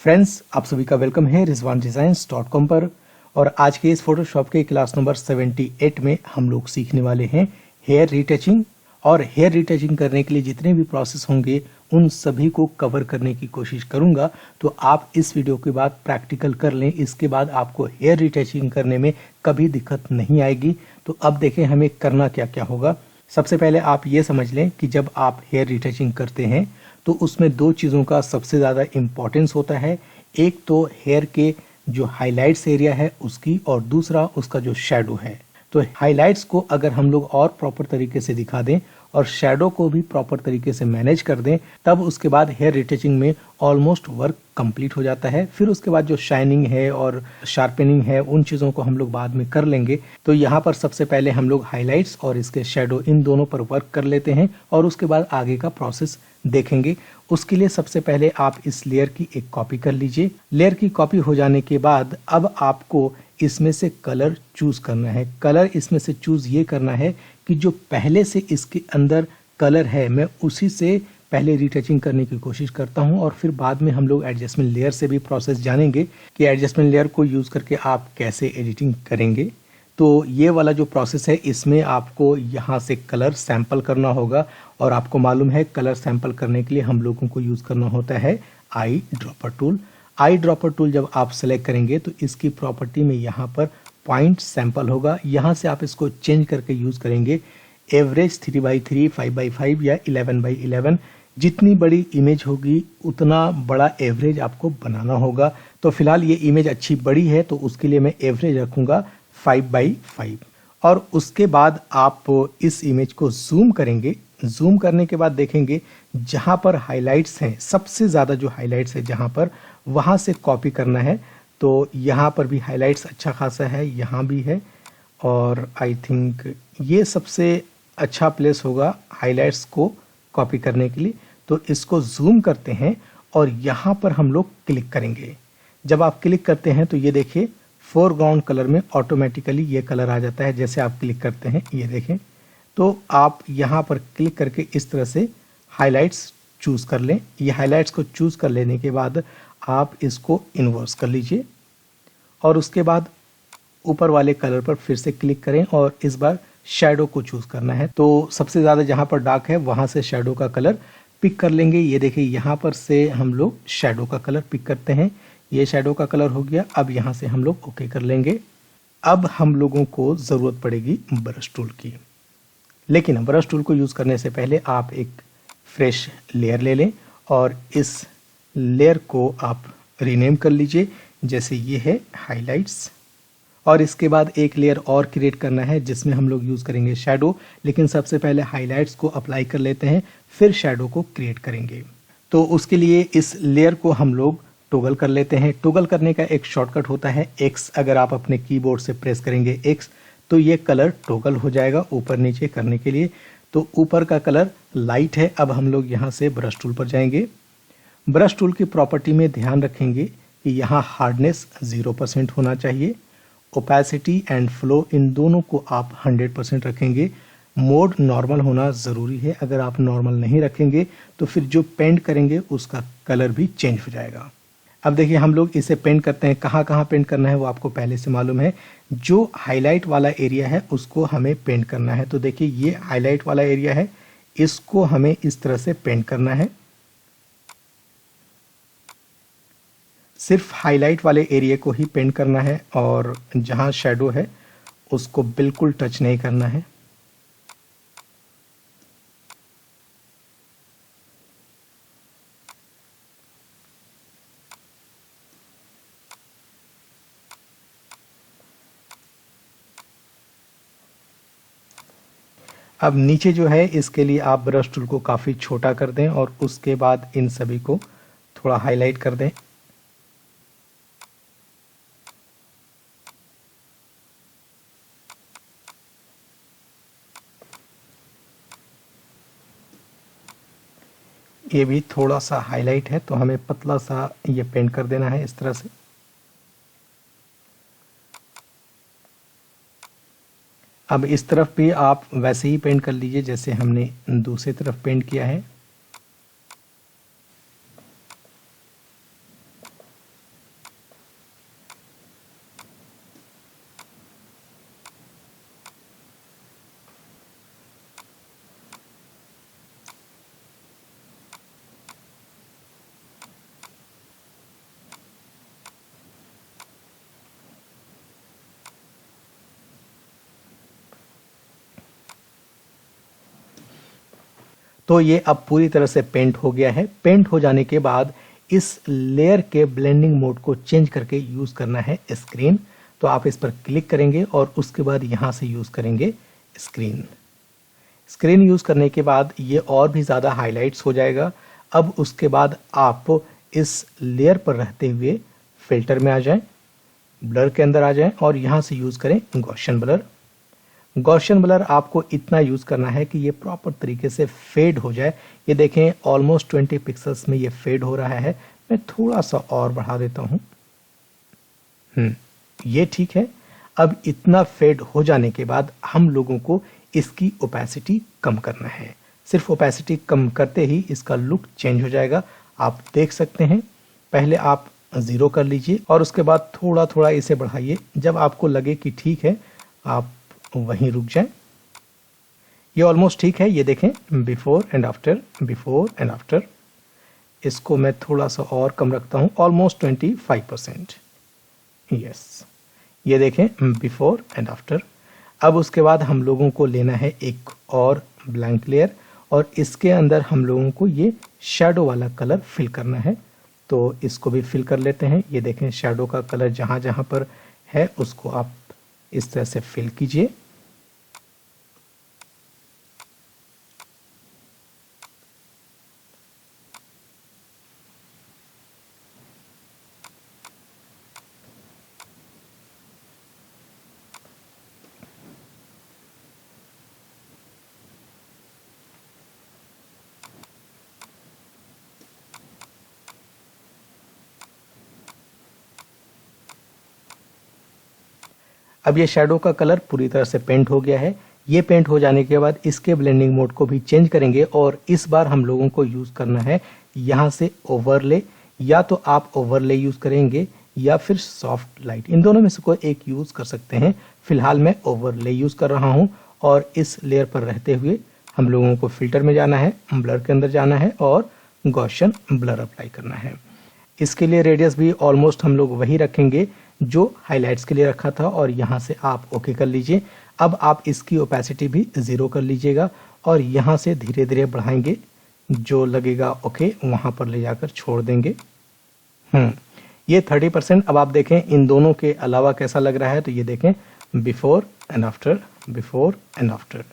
Friends, आप सभी का वेलकम है rizwandesigns.com पर। और आज के इस फोटोशॉप के क्लास नंबर 78 में हम लोग सीखने वाले हैं हेयर रिटचिंग। और हेयर रिटचिंग करने के लिए जितने भी प्रोसेस होंगे उन सभी को कवर करने की कोशिश करूंगा। तो आप इस वीडियो के बाद प्रैक्टिकल कर लें, इसके बाद आपको हेयर रिटचिंग करने में कभी दिक्कत नहीं आएगी। तो अब देखें हमें करना क्या क्या होगा। सबसे पहले आप ये समझ लें कि जब आप हेयर रिटचिंग करते हैं तो उसमें दो चीज़ों का सबसे ज़्यादा इम्पोर्टेंस होता है। एक तो हेयर के जो हाइलाइट्स एरिया है उसकी, और दूसरा उसका जो शैडो है। तो हाइलाइट्स को अगर हम लोग और प्रॉपर तरीके से दिखा दें और शैडो को भी प्रॉपर तरीके से मैनेज कर दें, तब उसके बाद हेयर रिटचिंग में ऑलमोस्ट वर्क कंप्लीट हो जाता है। फिर उसके बाद जो शाइनिंग है और शार्पनिंग है उन चीज़ों को हम लोग बाद में कर लेंगे। तो यहाँ पर सबसे पहले हम लोग हाइलाइट्स और इसके शैडो इन दोनों पर वर्क कर लेते हैं और उसके बाद आगे का प्रोसेस देखेंगे। उसके लिए सबसे पहले आप इस लेयर की एक कॉपी कर लीजिए। लेयर की कॉपी हो जाने के बाद अब आपको इसमें से कलर चूज करना है। कलर इसमें से चूज ये करना है कि जो पहले से इसके अंदर कलर है मैं उसी से पहले रिटचिंग करने की कोशिश करता हूं, और फिर बाद में हम लोग एडजस्टमेंट लेयर से भी प्रोसेस जानेंगे कि एडजस्टमेंट लेयर को यूज करके आप कैसे एडिटिंग करेंगे। तो ये वाला जो प्रोसेस है इसमें आपको यहाँ से कलर सैंपल करना होगा, और आपको मालूम है कलर सैंपल करने के लिए हम लोगों को यूज करना होता है eye dropper tool. Eye dropper tool जब आप सेलेक्ट करेंगे तो इसकी प्रॉपर्टी में यहाँ पर पॉइंट सैंपल होगा। यहाँ से आप इसको चेंज करके यूज करेंगे एवरेज 3x3, 5x5 या 11x11। जितनी बड़ी इमेज होगी उतना बड़ा एवरेज आपको बनाना होगा। तो फिलहाल ये इमेज अच्छी बड़ी है तो उसके लिए मैं एवरेज रखूंगा 5x5। और उसके बाद आप इस इमेज को जूम करेंगे। जूम करने के बाद देखेंगे जहां पर हाइलाइट्स हैं, सबसे ज़्यादा जो हाइलाइट्स है जहां पर, वहां से कॉपी करना है। तो यहाँ पर भी हाइलाइट्स अच्छा खासा है, यहाँ भी है, और आई थिंक ये सबसे अच्छा प्लेस होगा हाइलाइट्स को कॉपी करने के लिए। तो इसको जूम करते हैं और यहाँ पर हम लोग क्लिक करेंगे। जब आप क्लिक करते हैं तो ये देखिए फोरग्राउंड कलर में ऑटोमेटिकली ये कलर आ जाता है जैसे आप क्लिक करते हैं, ये देखें। तो आप यहाँ पर क्लिक करके इस तरह से हाइलाइट्स चूज कर लें। ये हाइलाइट्स को चूज कर लेने के बाद आप इसको इन्वर्स कर लीजिए और उसके बाद ऊपर वाले कलर पर फिर से क्लिक करें और इस बार शैडो को चूज करना है। तो सबसे ज़्यादा जहाँ पर डार्क है वहाँ से शैडो का कलर पिक कर लेंगे। ये देखिए यहाँ पर से हम लोग शैडो का कलर पिक करते हैं। ये शैडो का कलर हो गया। अब यहाँ से हम लोग ओके कर लेंगे। अब हम लोगों को ज़रूरत पड़ेगी ब्रश टूल की, लेकिन ब्रश टूल को यूज़ करने से पहले आप एक फ्रेश लेयर ले लें और इस लेयर को आप रीनेम कर लीजिए। जैसे ये है हाइलाइट्स, और इसके बाद एक लेयर और क्रिएट करना है जिसमें हम लोग यूज़ करेंगे शैडो। लेकिन सबसे पहले हाइलाइट्स को अप्लाई कर लेते हैं, फिर शैडो को क्रिएट करेंगे। तो उसके लिए इस लेयर को हम लोग टॉगल कर लेते हैं। टॉगल करने का एक शॉर्टकट होता है एक्स। अगर आप अपने कीबोर्ड से प्रेस करेंगे एक्स तो ये कलर टॉगल हो जाएगा ऊपर नीचे करने के लिए। तो ऊपर का कलर लाइट है। अब हम लोग यहाँ से ब्रश टूल पर जाएंगे। ब्रश टूल की प्रॉपर्टी में ध्यान रखेंगे कि यहाँ हार्डनेस 0% होना चाहिए। ओपेसिटी एंड फ्लो इन दोनों को आप 100% रखेंगे। मोड नॉर्मल होना ज़रूरी है। अगर आप नॉर्मल नहीं रखेंगे तो फिर जो पेंट करेंगे उसका कलर भी चेंज हो जाएगा। अब देखिए हम लोग इसे पेंट करते हैं। कहाँ कहाँ पेंट करना है वो आपको पहले से मालूम है। जो हाईलाइट वाला एरिया है उसको हमें पेंट करना है। तो देखिए ये हाईलाइट वाला एरिया है, इसको हमें इस तरह से पेंट करना है। सिर्फ हाईलाइट वाले एरिया को ही पेंट करना है और जहाँ शैडो है उसको बिल्कुल टच नहीं करना है। अब नीचे जो है इसके लिए आप ब्रश टूल को काफ़ी छोटा कर दें और उसके बाद इन सभी को थोड़ा हाईलाइट कर दें। ये भी थोड़ा सा हाईलाइट है तो हमें पतला सा ये पेंट कर देना है इस तरह से। अब इस तरफ भी आप वैसे ही पेंट कर लीजिए जैसे हमने दूसरी तरफ पेंट किया है। तो ये अब पूरी तरह से पेंट हो गया है। पेंट हो जाने के बाद इस लेयर के ब्लेंडिंग मोड को चेंज करके यूज करना है स्क्रीन। तो आप इस पर क्लिक करेंगे और उसके बाद यहां से यूज करेंगे स्क्रीन। स्क्रीन यूज करने के बाद ये और भी ज्यादा हाइलाइट्स हो जाएगा। अब उसके बाद आप इस लेयर पर रहते हुए फिल्टर में आ जाएं, ब्लर के अंदर आ जाएं और यहां से यूज करें गॉसियन ब्लर। गॉसियन ब्लर आपको इतना यूज करना है कि ये प्रॉपर तरीके से फेड हो जाए। ये देखें ऑलमोस्ट 20 पिक्सल्स में ये फेड हो रहा है। मैं थोड़ा सा और बढ़ा देता हूं। ये ठीक है। अब इतना फेड हो जाने के बाद हम लोगों को इसकी ओपेसिटी कम करना है। सिर्फ ओपेसिटी कम करते ही इसका लुक चेंज हो जाएगा। आप देख सकते हैं, पहले आप 0 कर लीजिए और उसके बाद थोड़ा थोड़ा इसे बढ़ाइए। जब आपको लगे कि ठीक है आप वहीं रुक जाएं। ये ऑलमोस्ट ठीक है। ये देखें before and after, before and after. इसको मैं थोड़ा सा और कम रखता हूं, ऑलमोस्ट 25%। यस, ये देखें बिफोर एंड आफ्टर। अब उसके बाद हम लोगों को लेना है एक और ब्लैंक लेयर और इसके अंदर हम लोगों को ये शैडो वाला कलर फिल करना है। तो इसको भी फिल कर लेते हैं। ये देखें शैडो का कलर जहां जहां पर है उसको आप इस तरह से फिल कीजिए। अब ये शैडो का कलर पूरी तरह से पेंट हो गया है। ये पेंट हो जाने के बाद इसके ब्लेंडिंग मोड को भी चेंज करेंगे और इस बार हम लोगों को यूज करना है यहाँ से ओवरले। या तो आप ओवरले यूज करेंगे या फिर सॉफ्ट लाइट, इन दोनों में से कोई एक यूज कर सकते हैं। फिलहाल मैं ओवरले यूज कर रहा हूँ और इस लेयर पर रहते हुए हम लोगों को फिल्टर में जाना है, ब्लर के अंदर जाना है और गॉसियन ब्लर अप्लाई करना है। इसके लिए रेडियस भी ऑलमोस्ट हम लोग वही रखेंगे जो हाइलाइट्स के लिए रखा था और यहाँ से आप ओके कर लीजिए। अब आप इसकी ओपेसिटी भी 0 कर लीजिएगा और यहाँ से धीरे धीरे बढ़ाएंगे। जो लगेगा ओके वहां पर ले जाकर छोड़ देंगे। ये 30%। अब आप देखें इन दोनों के अलावा कैसा लग रहा है। तो ये देखें before and after, before and after.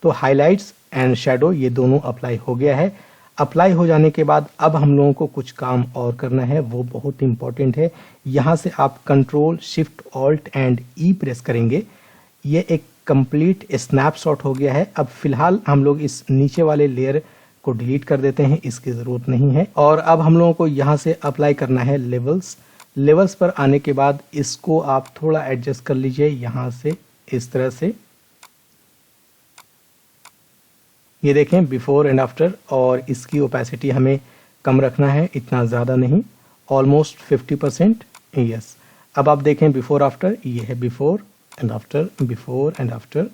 तो हाइलाइट्स एंड शैडो ये दोनों अप्लाई हो गया है। अप्लाई हो जाने के बाद अब हम लोगों को कुछ काम और करना है, वो बहुत इंपॉर्टेंट है। यहाँ से आप control shift alt and E press करेंगे। ये एक कंप्लीट स्नैपशॉट हो गया है। अब फिलहाल हम लोग इस नीचे वाले लेयर को डिलीट कर देते हैं, इसकी जरूरत नहीं है। और अब हम लोगों को यहाँ से अप्लाई करना है लेवल्स। लेवल्स पर आने के बाद इसको आप थोड़ा एडजस्ट कर लीजिए यहाँ से इस तरह से। ये देखें बिफोर एंड आफ्टर और इसकी ओपेसिटी हमें कम रखना है, इतना ज़्यादा नहीं, ऑलमोस्ट 50%। यस, अब आप देखें बिफोर आफ्टर, ये है before and after, before and after.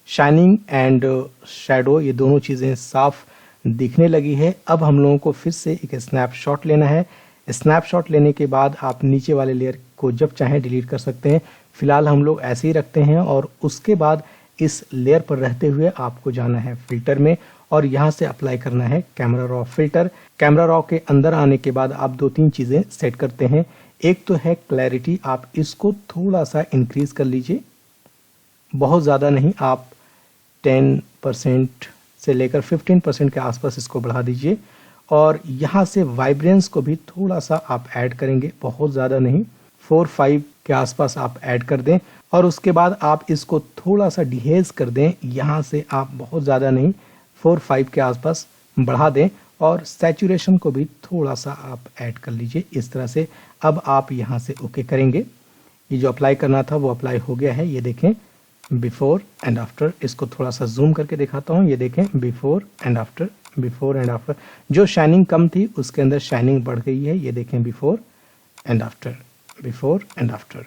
Shining and shadow ये दोनों चीज़ें साफ दिखने लगी है। अब हम लोगों को फिर से एक स्नैपशॉट लेना है। स्नैपशॉट लेने के बाद आप नीचे वाले लेयर को जब चाहें डिलीट कर सकते हैं। फिलहाल हम लोग ऐसे ही रखते हैं और उसके बाद इस लेयर पर रहते हुए आपको जाना है फिल्टर में और यहाँ से अप्लाई करना है camera raw filter. Camera raw के अंदर आने के बाद आप 2-3 चीज़ें सेट करते हैं। एक तो है क्लैरिटी, आप इसको थोड़ा सा इंक्रीज कर लीजिए, बहुत ज़्यादा नहीं, आप 10% से लेकर 15% के आसपास इसको बढ़ा दीजिए। और यहाँ से वाइब्रेंस को भी थोड़ा सा आप ऐड करेंगे, बहुत ज़्यादा नहीं, 4-5 के आसपास आप ऐड कर दें। और उसके बाद आप इसको थोड़ा सा डिहेज कर दें, यहाँ से आप बहुत ज़्यादा नहीं, 4-5 के आसपास बढ़ा दें। और सैचुरेशन को भी थोड़ा सा आप ऐड कर लीजिए इस तरह से। अब आप यहाँ से ओके करेंगे। ये जो अप्लाई करना था वो अप्लाई हो गया है। ये देखें बिफोर एंड आफ्टर, इसको थोड़ा सा जूम करके दिखाता हूँ। ये देखें before and after, before and after. जो शाइनिंग कम थी उसके अंदर शाइनिंग बढ़ गई है। ये देखें before and after, before and after.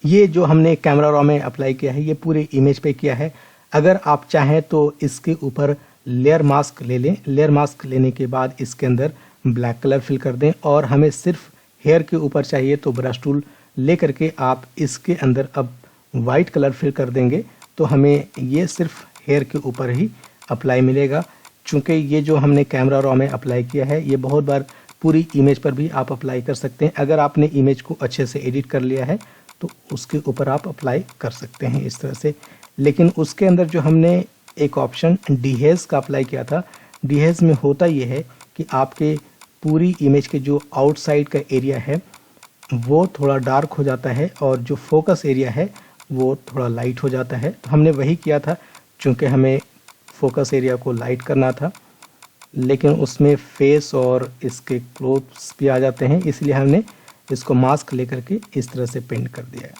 ये जो हमने कैमरा रॉ में अप्लाई किया है ये पूरे इमेज पे किया है। अगर आप चाहें तो इसके ऊपर लेयर मास्क ले लें। लेयर मास्क लेने के बाद इसके अंदर ब्लैक कलर फिल कर दें और हमें सिर्फ हेयर के ऊपर चाहिए तो ब्रश टूल ले करके आप इसके अंदर अब वाइट कलर फिल कर देंगे तो हमें ये सिर्फ हेयर के ऊपर ही अप्लाई मिलेगा। चूँकि ये जो हमने कैमरा रॉ में अप्लाई किया है ये बहुत बार पूरी इमेज पर भी आप अप्लाई कर सकते हैं। अगर आपने इमेज को अच्छे से एडिट कर लिया है तो उसके ऊपर आप अप्लाई कर सकते हैं इस तरह से। लेकिन उसके अंदर जो हमने एक ऑप्शन डिहेज का अप्लाई किया था, डिहेज में होता ये है कि आपके पूरी इमेज के जो आउटसाइड का एरिया है वो थोड़ा डार्क हो जाता है और जो फोकस एरिया है वो थोड़ा लाइट हो जाता है। तो हमने वही किया था, चूँकि हमें फोकस एरिया को लाइट करना था, लेकिन उसमें फेस और इसके क्लोथ्स भी आ जाते हैं, इसलिए हमने इसको मास्क लेकर के इस तरह से पेंट कर दिया है।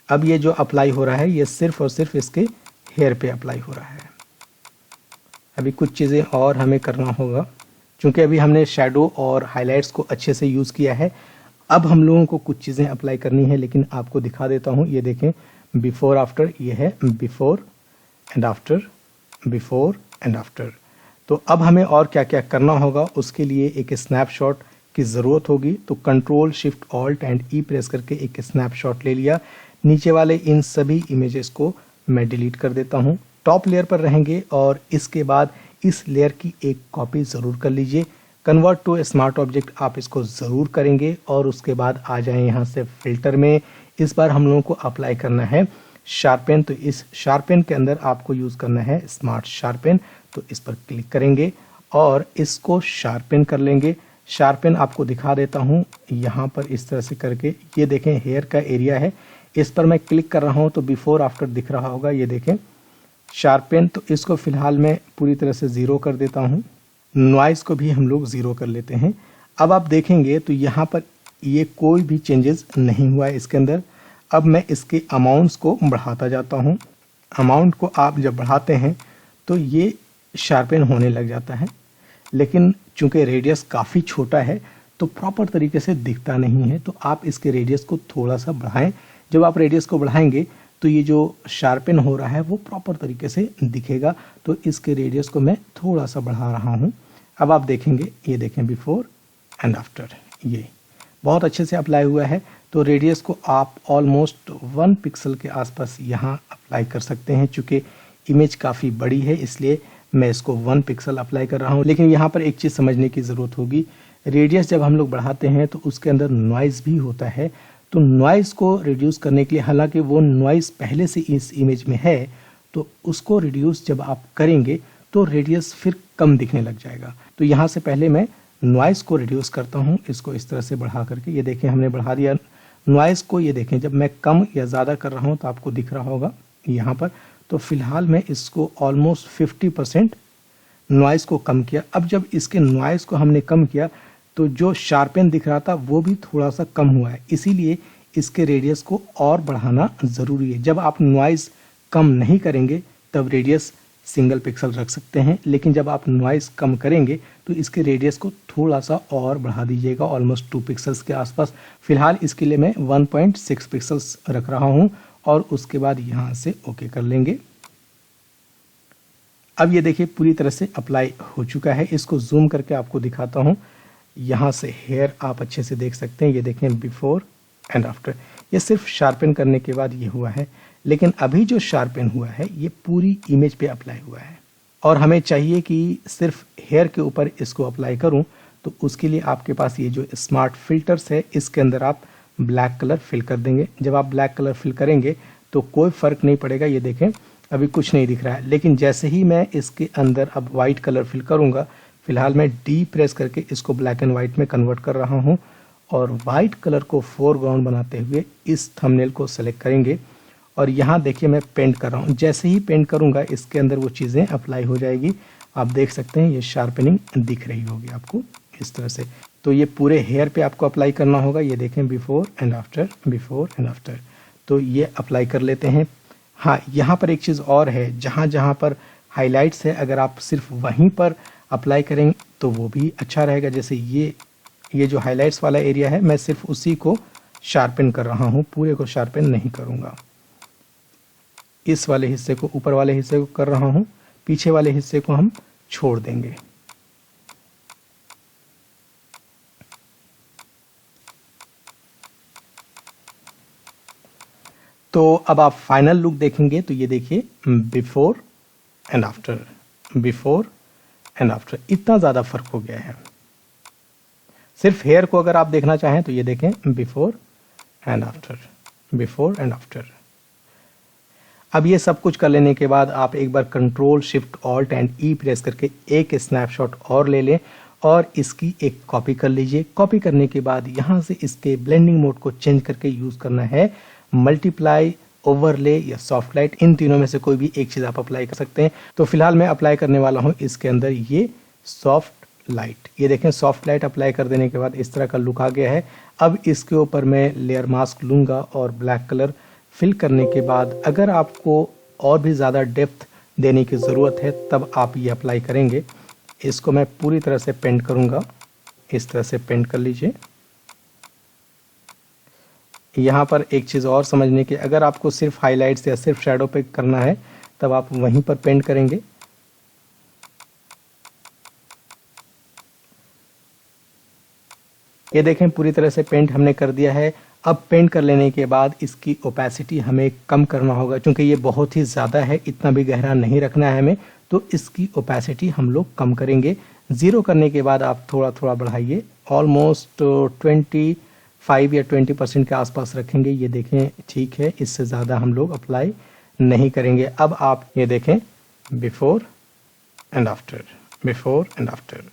अब ये जो अप्लाई हो रहा है ये सिर्फ और सिर्फ इसके हेयर पे अप्लाई हो रहा है। अभी कुछ चीज़ें और हमें करना होगा, क्योंकि अभी हमने शैडो और हाइलाइट्स को अच्छे से यूज़ किया है। अब हम लोगों को कुछ चीज़ें अप्लाई करनी है, लेकिन आपको दिखा देता हूँ। ये देखें बिफोर आफ्टर, ये है before and after, before and after. तो अब हमें और क्या क्या करना होगा, उसके लिए एक स्नैपशॉट की ज़रूरत होगी। तो control shift alt and E press करके एक स्नैपशॉट ले लिया। नीचे वाले इन सभी इमेजेस को मैं डिलीट कर देता हूँ। टॉप लेयर पर रहेंगे और इसके बाद इस लेयर की एक कॉपी ज़रूर कर लीजिए। कन्वर्ट टू स्मार्ट ऑब्जेक्ट आप इसको ज़रूर करेंगे और उसके बाद आ जाएं यहाँ से फिल्टर में। इस बार हम लोगों को अप्लाई करना है शार्पेन। तो इस शार्पेन के अंदर आपको यूज़ करना है स्मार्ट शार्पेन। तो इस पर क्लिक करेंगे और इसको शार्पेन कर लेंगे। शार्पेन आपको दिखा देता हूँ यहाँ पर इस तरह से करके। ये देखें हेयर का एरिया है, इस पर मैं क्लिक कर रहा हूँ तो बिफोर आफ्टर दिख रहा होगा। ये देखें शार्पेन। तो इसको फिलहाल मैं पूरी तरह से ज़ीरो कर देता हूँ। नॉइज़ को भी हम लोग ज़ीरो कर लेते हैं। अब आप देखेंगे तो यहाँ पर ये कोई भी चेंजेस नहीं हुआ है इसके अंदर। अब मैं इसके अमाउंट्स को बढ़ाता जाता हूँ। अमाउंट को आप जब बढ़ाते हैं तो ये शार्पेन होने लग जाता है, लेकिन चूंकि रेडियस काफ़ी छोटा है तो प्रॉपर तरीके से दिखता नहीं है। तो आप इसके रेडियस को थोड़ा सा बढ़ाएं। जब आप रेडियस को बढ़ाएंगे तो ये जो शार्पेन हो रहा है वो प्रॉपर तरीके से दिखेगा। तो इसके रेडियस को मैं थोड़ा सा बढ़ा रहा हूँ। अब आप देखेंगे, ये देखें बिफोर एंड आफ्टर, ये बहुत अच्छे से अप्लाई हुआ है। तो रेडियस को आप ऑलमोस्ट 1 पिक्सल के आसपास यहाँ अप्लाई कर सकते हैं। चूँकि इमेज काफ़ी बड़ी है इसलिए मैं इसको 1 पिक्सल अप्लाई कर रहा हूँ। लेकिन यहाँ पर एक चीज़ समझने की ज़रूरत होगी, रेडियस जब हम लोग बढ़ाते हैं तो उसके अंदर नॉइज़ भी होता है। तो नॉइज़ को रिड्यूस करने के लिए, हालांकि वो नॉइज़ पहले से इस इमेज में है, तो उसको रिड्यूस जब आप करेंगे तो रेडियस फिर कम दिखने लग जाएगा। तो यहाँ से पहले मैं नॉइज़ को रिड्यूस करता हूँ, इसको इस तरह से बढ़ा करके। ये देखें हमने बढ़ा दिया नॉइज़ को। ये देखें जब मैं कम या ज़्यादा कर रहा हूँ तो आपको दिख रहा होगा यहाँ पर। तो फिलहाल मैं इसको ऑलमोस्ट 50% नॉइज़ को कम किया। अब जब इसके नॉइज़ को हमने कम किया तो जो शार्पेन दिख रहा था वो भी थोड़ा सा कम हुआ है, इसीलिए इसके रेडियस को और बढ़ाना ज़रूरी है। जब आप नॉइज़ कम नहीं करेंगे तब रेडियस सिंगल पिक्सल रख सकते हैं, लेकिन जब आप नॉइज़ कम करेंगे तो इसके रेडियस को थोड़ा सा और बढ़ा दीजिएगा, ऑलमोस्ट 2 पिक्सल्स के आसपास। फिलहाल इसके लिए मैं 1.6 पिक्सल्स रख रहा हूँ और उसके बाद यहाँ से ओके कर लेंगे। अब ये देखिए पूरी तरह से अप्लाई हो चुका है। इसको जूम करके आपको दिखाता हूँ। यहाँ से हेयर आप अच्छे से देख सकते हैं। ये देखें बिफोर एंड आफ्टर। ये सिर्फ शार्पेन करने के बाद ये हुआ है, लेकिन अभी जो शार्पेन हुआ है ये पूरी इमेज पे अप्लाई हुआ है। और हमें चाहिए कि सिर्फ हेयर के ऊपर इसको अप्लाई करूं, तो उसके लिए आपके पास ये जो स्मार्ट फिल्टर्स है इसके अंदर आप ब्लैक कलर फिल कर देंगे। जब आप ब्लैक कलर फिल करेंगे तो कोई फ़र्क नहीं पड़ेगा। ये देखें अभी कुछ नहीं दिख रहा है, लेकिन जैसे ही मैं इसके अंदर अब वाइट कलर फिल करूँगा, फिलहाल मैं डी प्रेस करके इसको ब्लैक एंड वाइट में कन्वर्ट कर रहा हूँ और वाइट कलर को फोरग्राउंड बनाते हुए इस थंबनेल को सेलेक्ट करेंगे और यहाँ देखिए मैं पेंट कर रहा हूँ। जैसे ही पेंट करूँगा इसके अंदर वो चीज़ें अप्लाई हो जाएगी। आप देख सकते हैं ये शार्पनिंग दिख रही होगी आपको इस तरह से। तो ये पूरे हेयर पे आपको अप्लाई करना होगा। ये देखें before and after, before and after. तो ये अप्लाई कर लेते हैं। हाँ, यहाँ पर एक चीज़ और है, जहाँ जहाँ पर हाइलाइट्स है अगर आप सिर्फ वहीं पर अप्लाई करेंगे तो वो भी अच्छा रहेगा। जैसे ये जो हाइलाइट्स वाला एरिया है मैं सिर्फ उसी को शार्पन कर रहा हूँ, पूरे को शार्पन नहीं करूँगा। इस वाले हिस्से को, ऊपर वाले हिस्से को कर रहा हूँ, पीछे वाले हिस्से को हम छोड़ देंगे। तो अब आप फाइनल लुक देखेंगे तो ये देखिए before and after, before and after. इतना ज़्यादा फर्क हो गया है। सिर्फ हेयर को अगर आप देखना चाहें तो ये देखें, before and after, before and after. अब ये सब कुछ कर लेने के बाद आप एक बार control shift alt and E press करके एक स्नैपशॉट और ले लें और इसकी एक कॉपी कर लीजिए। कॉपी करने के बाद यहाँ से इसके ब्लेंडिंग मोड को चेंज करके यूज करना है मल्टीप्लाई, ओवरले या सॉफ्ट लाइट। इन तीनों में से कोई भी एक चीज आप अप्लाई कर सकते हैं। तो फिलहाल मैं अप्लाई करने वाला हूँ इसके अंदर ये सॉफ्ट लाइट। ये देखें, सॉफ्ट लाइट अप्लाई कर देने के बाद इस तरह का लुक आ गया है। अब इसके ऊपर मैं लेयर मास्क लूंगा और ब्लैक कलर फिल करने के बाद अगर आपको और भी ज़्यादा डेप्थ देने की ज़रूरत है तब आप ये अप्लाई करेंगे। इसको मैं पूरी तरह से पेंट करूंगा। इस तरह से पेंट कर लीजिए। यहाँ पर एक चीज़ और समझने की, अगर आपको सिर्फ हाइलाइट्स या सिर्फ शैडो पे करना है तब आप वहीं पर पेंट करेंगे। ये देखें, पूरी तरह से पेंट हमने कर दिया है। अब पेंट कर लेने के बाद इसकी ओपेसिटी हमें कम करना होगा क्योंकि ये बहुत ही ज़्यादा है, इतना भी गहरा नहीं रखना है हमें। तो इसकी ओपेसिटी हम लोग कम करेंगे। ज़ीरो करने के बाद आप थोड़ा थोड़ा बढ़ाइए, ऑलमोस्ट 25 या 20% के आसपास रखेंगे। ये देखें, ठीक है, इससे ज़्यादा हम लोग अप्लाई नहीं करेंगे। अब आप ये देखें, before and after, before and after.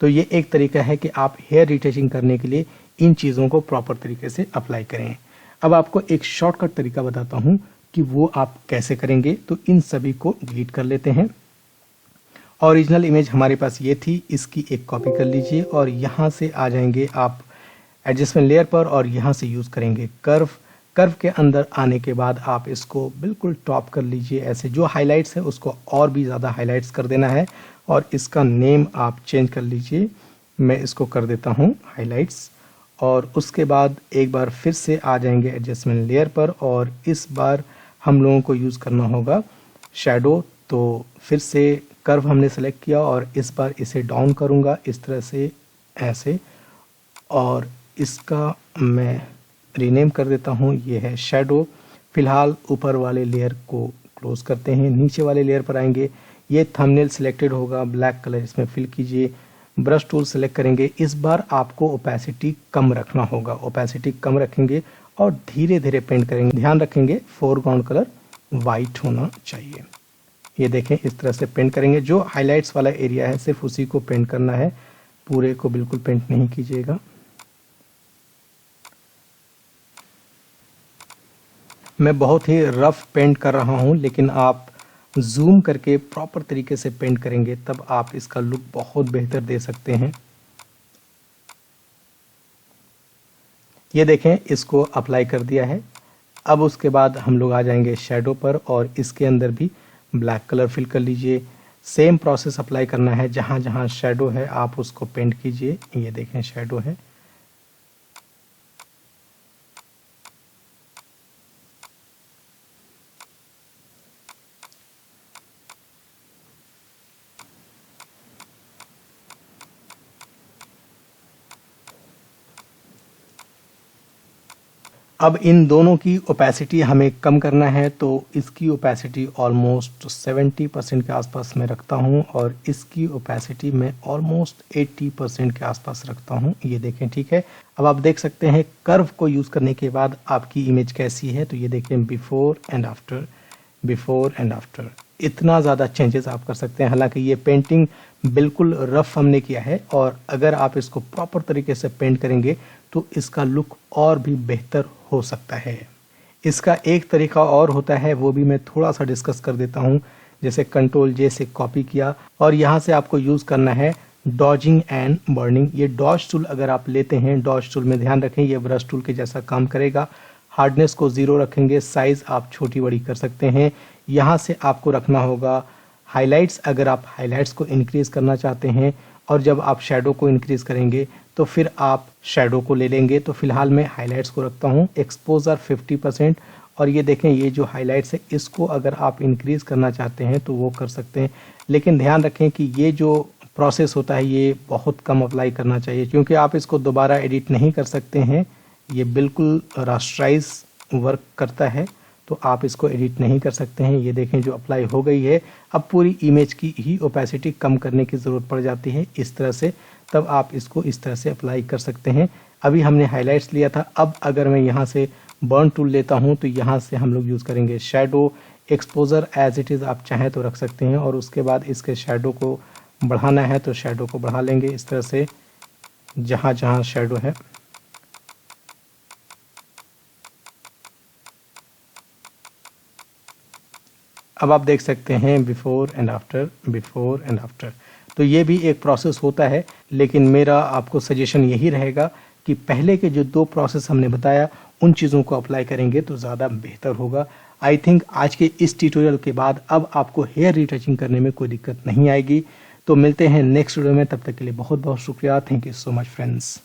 तो ये एक तरीका है कि आप हेयर रिटचिंग करने के लिए इन चीज़ों को प्रॉपर तरीके से अप्लाई करें। अब आपको एक शॉर्टकट तरीका बताता हूँ कि वो आप कैसे करेंगे। तो इन सभी को डिलीट कर लेते हैं। ओरिजिनल इमेज हमारे पास ये थी, इसकी एक कॉपी कर लीजिए और यहाँ से आ जाएंगे आप एडजस्टमेंट लेयर पर और यहाँ से यूज़ करेंगे कर्व। कर्व के अंदर आने के बाद आप इसको बिल्कुल टॉप कर लीजिए। ऐसे जो हाइलाइट्स है उसको और भी ज़्यादा हाइलाइट्स कर देना है और इसका नेम आप चेंज कर लीजिए। मैं इसको कर देता हूँ हाइलाइट्स। और उसके बाद एक बार फिर से आ जाएंगे एडजस्टमेंट लेयर पर और इस बार हम लोगों को यूज़ करना होगा शैडो। तो फिर से कर्व हमने सेलेक्ट किया और इस बार इसे डाउन करूँगा इस तरह से, ऐसे। और इसका मैं रीनेम कर देता हूँ, ये है शैडो। फिलहाल ऊपर वाले लेयर को क्लोज करते हैं, नीचे वाले लेयर पर आएंगे। ये थंबनेल सिलेक्टेड होगा, ब्लैक कलर इसमें फिल कीजिए। ब्रश टूल सेलेक्ट करेंगे। इस बार आपको ओपेसिटी कम रखना होगा। ओपेसिटी कम रखेंगे और धीरे धीरे पेंट करेंगे। ध्यान रखेंगे फोरग्राउंड कलर वाइट होना चाहिए। ये देखें, इस तरह से पेंट करेंगे। जो हाइलाइट्स वाला एरिया है सिर्फ उसी को पेंट करना है, पूरे को बिल्कुल पेंट नहीं कीजिएगा। मैं बहुत ही रफ पेंट कर रहा हूँ, लेकिन आप जूम करके प्रॉपर तरीके से पेंट करेंगे तब आप इसका लुक बहुत बेहतर दे सकते हैं। ये देखें, इसको अप्लाई कर दिया है। अब उसके बाद हम लोग आ जाएंगे शैडो पर और इसके अंदर भी ब्लैक कलर फिल कर लीजिए। सेम प्रोसेस अप्लाई करना है, जहाँ जहाँ शैडो है आप उसको पेंट कीजिए। ये देखें, शैडो है। अब इन दोनों की ओपेसिटी हमें कम करना है, तो इसकी ओपेसिटी ऑलमोस्ट 70% के आसपास मैं रखता हूं और इसकी ओपेसिटी मैं ऑलमोस्ट 80% के आसपास रखता हूं। ये देखें, ठीक है। अब आप देख सकते हैं कर्व को यूज़ करने के बाद आपकी इमेज कैसी है। तो ये देखें, before and after, before and after. इतना ज़्यादा चेंजेस आप कर सकते हैं। हालांकि ये पेंटिंग बिल्कुल रफ हमने किया है और अगर आप इसको प्रॉपर तरीके से पेंट करेंगे तो इसका लुक और भी बेहतर हो सकता है। इसका एक तरीका और होता है, वो भी मैं थोड़ा सा डिस्कस कर देता हूँ। जैसे कंट्रोल जे से कॉपी किया और यहाँ से आपको यूज़ करना है डॉजिंग एंड बर्निंग। ये डॉज टूल अगर आप लेते हैं, डॉज टूल में ध्यान रखें ये ब्रश टूल के जैसा काम करेगा। हार्डनेस को 0 रखेंगे, साइज़ आप छोटी बड़ी कर सकते हैं। यहाँ से आपको रखना होगा हाइलाइट्स, अगर आप हाइलाइट्स को इंक्रीज़ करना चाहते हैं, और जब आप शैडो को इंक्रीज़ करेंगे तो फिर आप शैडो को ले लेंगे। तो फिलहाल मैं हाइलाइट्स को रखता हूँ, एक्सपोजर 50%। और ये देखें, ये जो हाइलाइट्स है इसको अगर आप इंक्रीज़ करना चाहते हैं तो वो कर सकते हैं, लेकिन ध्यान रखें कि ये जो प्रोसेस होता है ये बहुत कम अप्लाई करना चाहिए, क्योंकि आप इसको दोबारा एडिट नहीं कर सकते हैं। ये बिल्कुल रास्टराइज वर्क करता है। तो आप इसको एडिट नहीं कर सकते हैं। ये देखें जो अप्लाई हो गई है। अब पूरी इमेज की ही ओपेसिटी कम करने की ज़रूरत पड़ जाती है इस तरह से, तब आप इसको इस तरह से अप्लाई कर सकते हैं। अभी हमने हाइलाइट्स लिया था। अब अगर मैं यहाँ से बर्न टूल लेता हूँ तो यहाँ से हम लोग यूज़ करेंगे shadow. Exposure as it is आप चाहें तो रख सकते हैं, और उसके बाद इसके शैडो को बढ़ाना है तो शैडो को बढ़ा लेंगे इस तरह से जहाँ जहाँ शैडो है। अब आप देख सकते हैं before and after, before and after. तो ये भी एक प्रोसेस होता है, लेकिन मेरा आपको सजेशन यही रहेगा कि पहले के जो 2 प्रोसेस हमने बताया उन चीज़ों को अप्लाई करेंगे तो ज़्यादा बेहतर होगा। आई थिंक आज के इस ट्यूटोरियल के बाद अब आपको हेयर रीटचिंग करने में कोई दिक्कत नहीं आएगी। तो मिलते हैं नेक्स्ट वीडियो में, तब तक के लिए बहुत बहुत शुक्रिया। Thank you so much friends.